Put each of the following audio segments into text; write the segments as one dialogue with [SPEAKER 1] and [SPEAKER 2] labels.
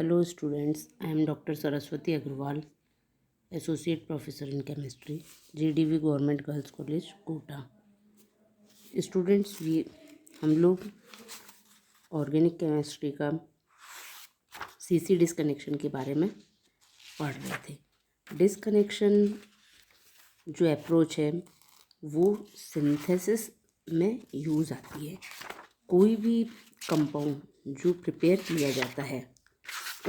[SPEAKER 1] Hello students, I am Dr. Saraswati Agrawal, Associate Professor in Chemistry, GDV Government Girls College, Kota. Students हम लोग organic chemistry का CC disconnection के बारे में पढ़ रहे थे। डिस्कनेक्शन जो अप्रोच है वो सिंथेसिस में यूज़ आती है। कोई भी कंपाउंड जो प्रिपेयर किया जाता है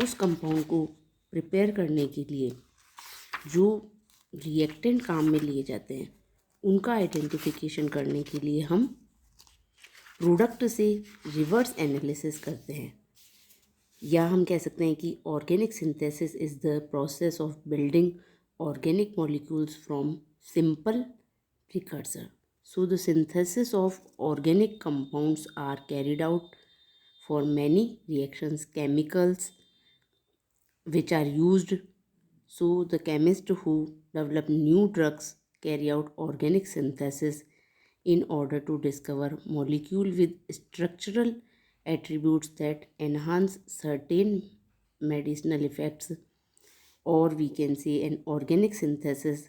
[SPEAKER 1] उस कंपाउंड को प्रिपेयर करने के लिए जो रिएक्टेंट काम में लिए जाते हैं उनका आइडेंटिफिकेशन करने के लिए हम प्रोडक्ट से रिवर्स एनालिसिस करते हैं, या हम कह सकते हैं कि organic synthesis is the process of building organic molecules from simple precursor. So the synthesis of organic compounds are carried out for many reactions, chemicals which are used. So the chemists who develop new drugs carry out organic synthesis in order to discover molecule with structural attributes that enhance certain medicinal effects. Or we can say an organic synthesis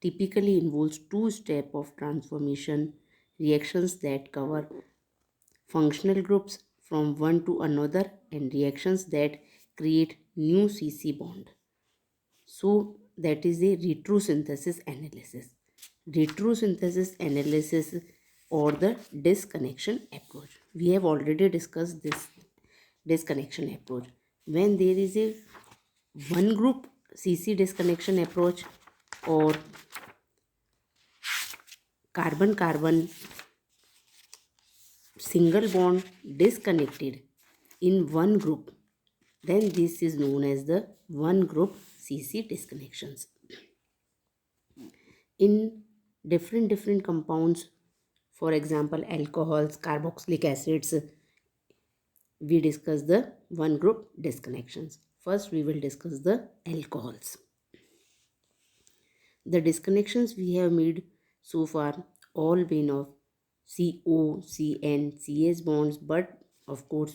[SPEAKER 1] typically involves two steps of transformation reactions that cover functional groups from one to another and reactions that create new CC bond. So that is a retrosynthesis analysis. Retrosynthesis analysis or the disconnection approach. We have already discussed this disconnection approach. When there is a one group CC disconnection approach or carbon carbon single bond disconnected in one group, then this is known as the one group CC disconnections. In different compounds, for example alcohols, carboxylic acids, we discuss the one group disconnections. First we will discuss the alcohols. The disconnections we have made so far all been of CO, CN, CS bonds, but of course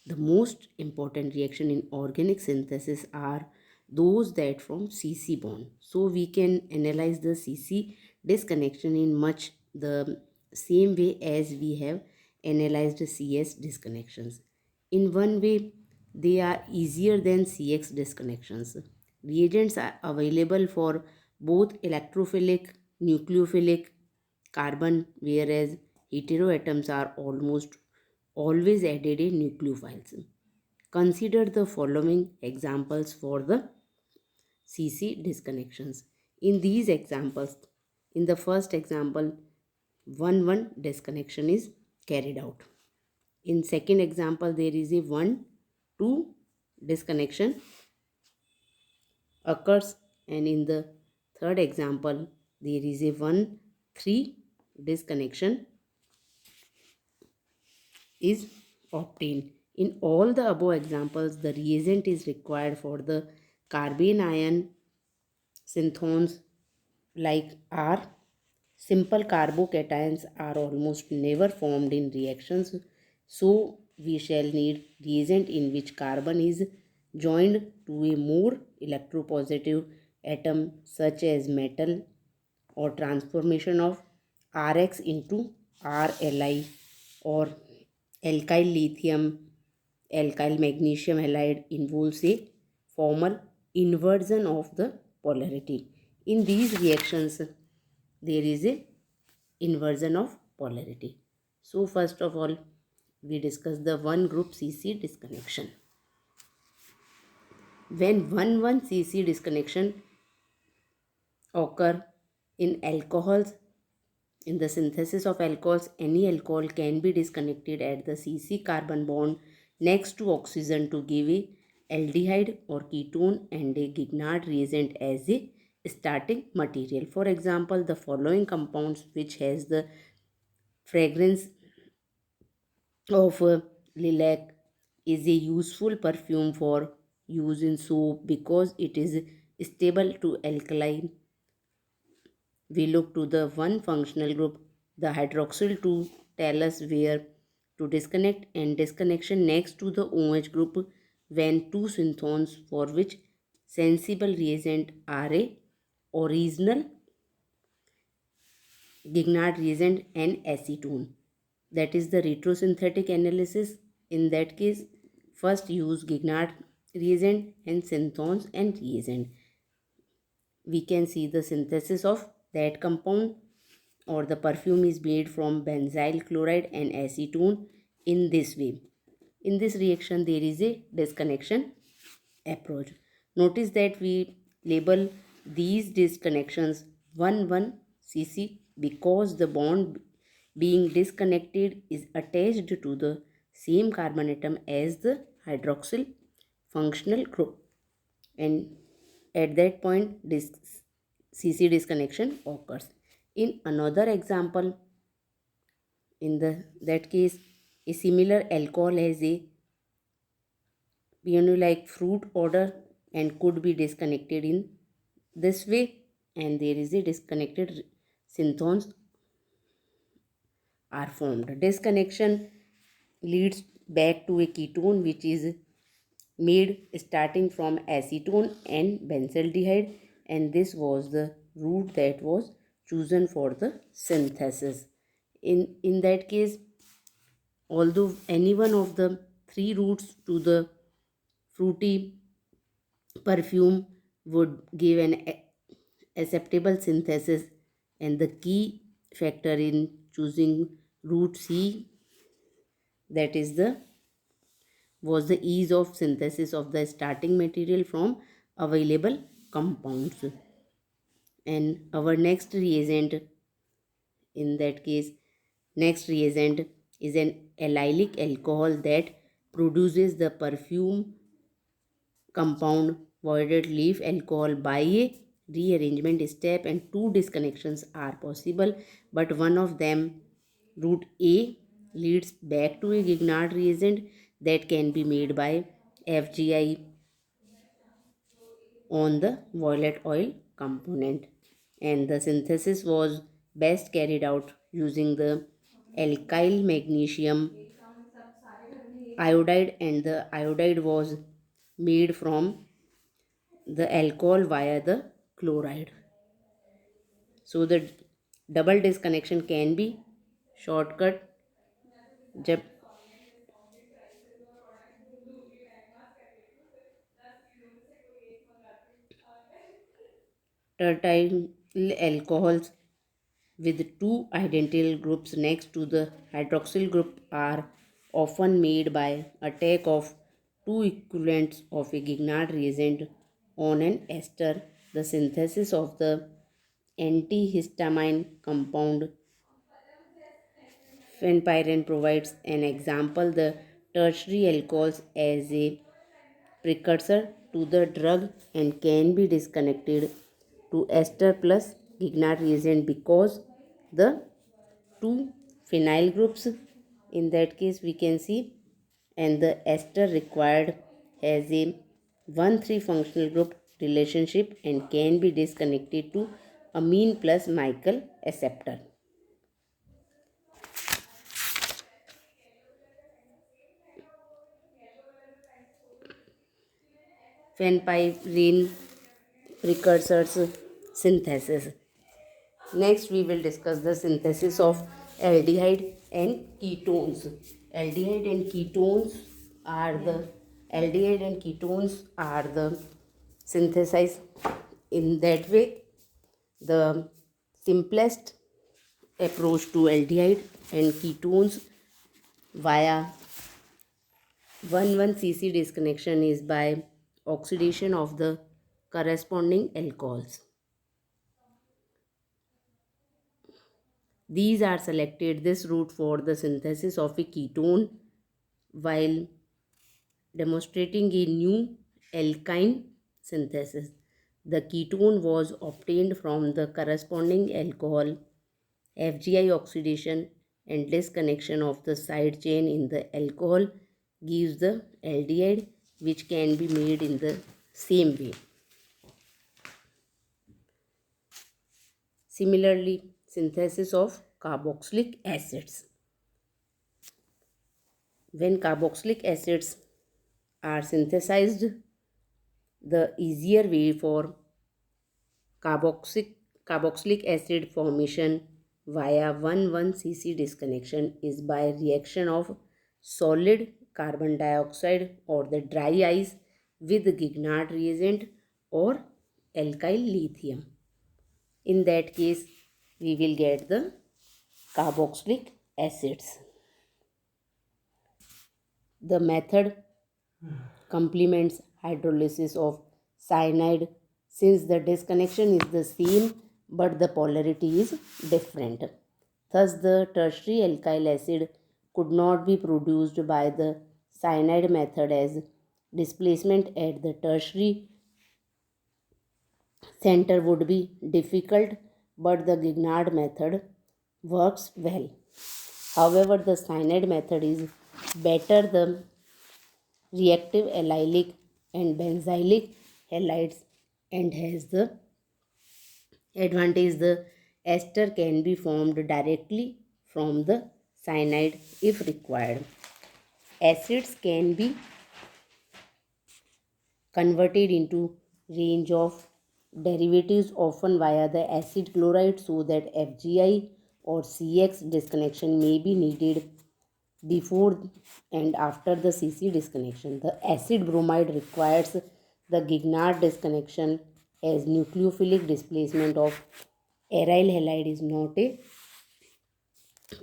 [SPEAKER 1] the most important reaction in organic synthesis are those that form CC bond. So we can analyze the CC disconnection in much the same way as we have analyzed CS disconnections. In one way, they are easier than CX disconnections. Reagents are available for both electrophilic, nucleophilic carbon, whereas heteroatoms are almost always added in nucleophiles. Consider the following examples for the CC disconnections. In these examples, in the first example, 1-1 disconnection is carried out. In second example, there is a 1-2 disconnection occurs, and in the third example, there is a 1-3 disconnection is obtained. In all the above examples, the reagent is required for the carbene ion synthons like R. Simple carbocations are almost never formed in reactions, so we shall need reagent in which carbon is joined to a more electropositive atom such as metal, or transformation of Rx into RLi, or alkyl lithium alkyl magnesium halide involves a formal inversion of the polarity. In these reactions there is a inversion of polarity. So first of all we discuss the one group CC disconnection. When 1-1 CC disconnection occur in alcohols, in the synthesis of alcohols, any alcohol can be disconnected at the CC carbon bond next to oxygen to give a aldehyde or ketone and a Grignard reagent as a starting material. For example, the following compounds which has the fragrance of lilac is a useful perfume for use in soap because it is stable to alkaline. We look to the one functional group, the hydroxyl, to tell us where to disconnect, and disconnection next to the OH group when two synthons for which sensible reagent are a original Grignard reagent and acetone. That is the retrosynthetic analysis. In that case, first use Grignard reagent and synthons and reagent. We can see the synthesis of that compound or the perfume is made from benzyl chloride and acetone in this way. In this reaction, there is a disconnection approach. Notice that we label these disconnections 1,1 cc because the bond being disconnected is attached to the same carbon atom as the hydroxyl functional group, and at that point this cc disconnection occurs. In another example, in that case, a similar alcohol has a peony-like fruit odor and could be disconnected in this way, and there is a disconnected synthons are formed. Disconnection leads back to a ketone which is made starting from acetone and benzaldehyde, and this was the route that was chosen for the synthesis. In that case, although any one of the three routes to the fruity perfume would give an acceptable synthesis, and the key factor in choosing route C, that is the was the ease of synthesis of the starting material from available compounds. And our next reagent, in that case, next reagent is an allylic alcohol that produces the perfume compound voided leaf alcohol by a rearrangement step, and two disconnections are possible, but one of them, route A, leads back to a Grignard reagent that can be made by FGI on the violet oil component, and the synthesis was best carried out using the alkyl magnesium iodide, and the iodide was made from the alcohol via the chloride. So the double disconnection can be shortcut जब tertiary alcohols with two identical groups next to the hydroxyl group are often made by attack of two equivalents of a Grignard reagent on an ester. The synthesis of the antihistamine compound fenpyrin provides an example. The tertiary alcohols as a precursor to the drug and can be disconnected to ester plus Grignard reagent because the two phenyl groups, in that case we can see, and the ester required has a 1,3 functional group relationship and can be disconnected to amine plus Michael acceptor. Fenpyrin precursors synthesis. Next, we will discuss the synthesis of aldehyde and ketones. Aldehyde and ketones are the synthesized in that way. The simplest approach to aldehyde and ketones via 1,1 cc disconnection is by oxidation of the corresponding alcohols. These are selected this route for the synthesis of a ketone while demonstrating a new alkyne synthesis. The ketone was obtained from the corresponding alcohol. FGI oxidation and disconnection of the side chain in the alcohol gives the aldehyde, which can be made in the same way. Similarly, synthesis of carboxylic acids. When carboxylic acids are synthesized, the easier way for carboxylic acid formation via 1,1-cc disconnection is by reaction of solid carbon dioxide or the dry ice with Grignard reagent or alkyl lithium. In that case, we will get the carboxylic acids. The method complements hydrolysis of cyanide since the disconnection is the same but the polarity is different. Thus, the tertiary alkyl acid could not be produced by the cyanide method as displacement at the tertiary center would be difficult, but the Grignard method works well. However, the cyanide method is better. The reactive allylic and benzylic halides and has the advantage the ester can be formed directly from the cyanide if required. Acids can be converted into range of derivatives often via the acid chloride so that FGI or CX disconnection may be needed before and after the CC disconnection. The acid bromide requires the Grignard disconnection as nucleophilic displacement of aryl halide is not a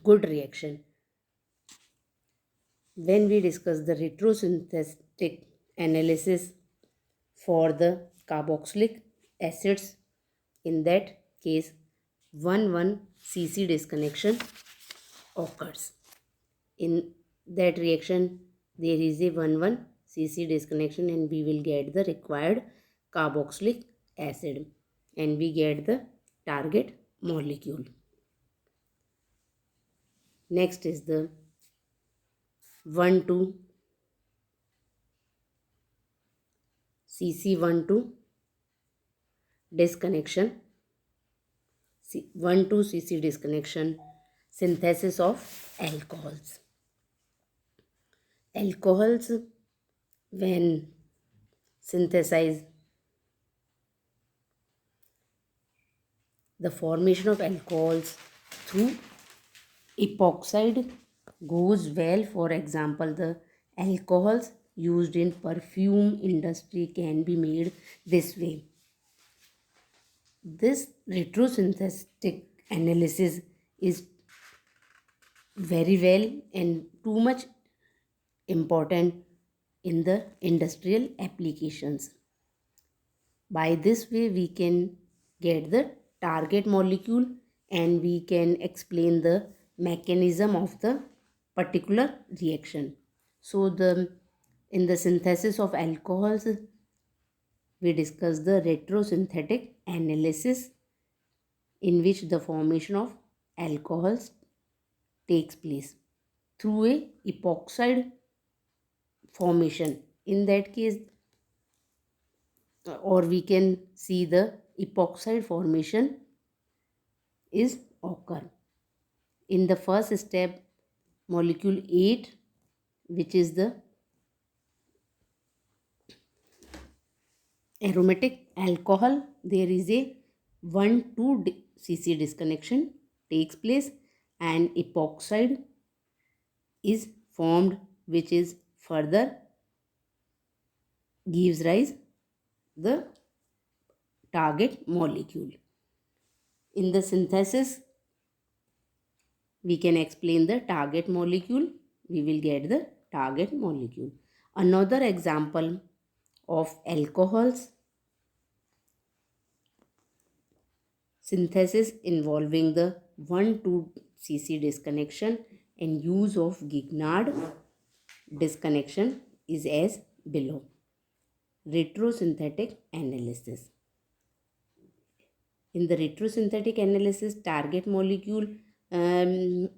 [SPEAKER 1] good reaction. When we discuss the retrosynthetic analysis for the carboxylic acids, in that case 1,1-cc disconnection occurs. In that reaction, there is a 1,1-cc disconnection and we will get the required carboxylic acid and we get the target molecule. Next is the 1,2-CC12 disconnection, 1,2-CC disconnection, synthesis of alcohols. Alcohols, when synthesized, the formation of alcohols through epoxide goes well. For example, the alcohols used in perfume industry can be made this way. This retrosynthetic analysis is very well and too much important in the industrial applications. By this way, we can get the target molecule and we can explain the mechanism of the particular reaction. So, in the synthesis of alcohols, we discuss the retrosynthetic analysis in which the formation of alcohols takes place through a epoxide formation. In that case, or we can see the epoxide formation is occur. In the first step, molecule 8, which is the aromatic alcohol, there is a 1,2-cc disconnection takes place and epoxide is formed, which is further gives rise the target molecule. In the synthesis, we can explain the target molecule. We will get the target molecule. Another example of alcohols synthesis involving the 1,2-cc disconnection and use of Grignard disconnection is as below. Retrosynthetic analysis. In the retrosynthetic analysis, target molecule, in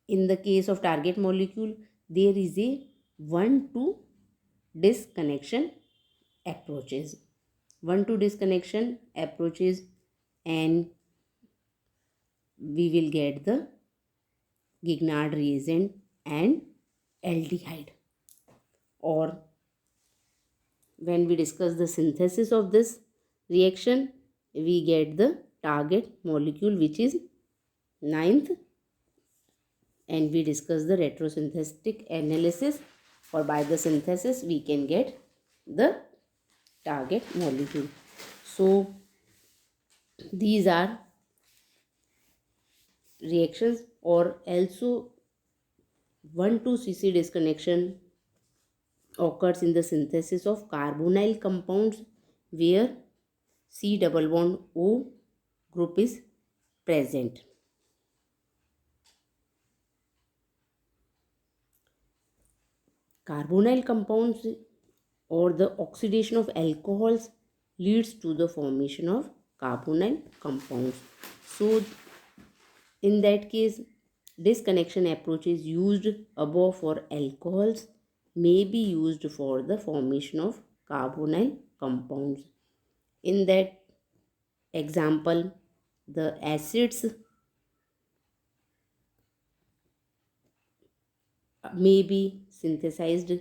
[SPEAKER 1] the case of target molecule, there is a 1,2 disconnection approaches. 1,2 disconnection approaches and we will get the Grignard reagent and aldehyde or when we discuss the synthesis of this reaction, we get the target molecule, which is ninth, and we discuss the retrosynthetic analysis, or by the synthesis we can get the target molecule. So these are reactions, or also 1,2-cc disconnection occurs in the synthesis of carbonyl compounds where C double bond O group is present. Carbonyl compounds or the oxidation of alcohols leads to the formation of carbonyl compounds. So in that case, disconnection approaches used above for alcohols may be used for the formation of carbonyl compounds. In that example, the acids may be synthesized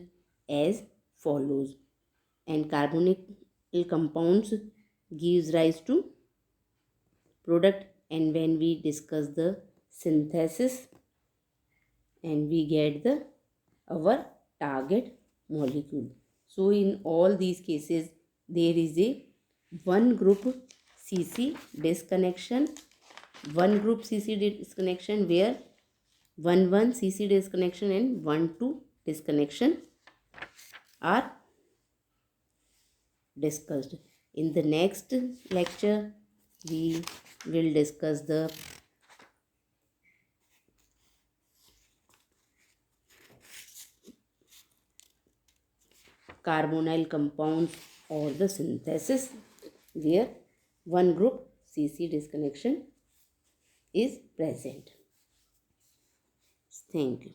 [SPEAKER 1] as follows, and carbonyl compounds gives rise to product, and when we discuss the synthesis, and we get the our target molecule. So in all these cases there is a one group CC disconnection, one group CC disconnection, where 1,1 CC disconnection and 1,2 disconnection are discussed. In the next lecture we will discuss the carbonyl compounds or the synthesis where one group CC disconnection is present. Thank you.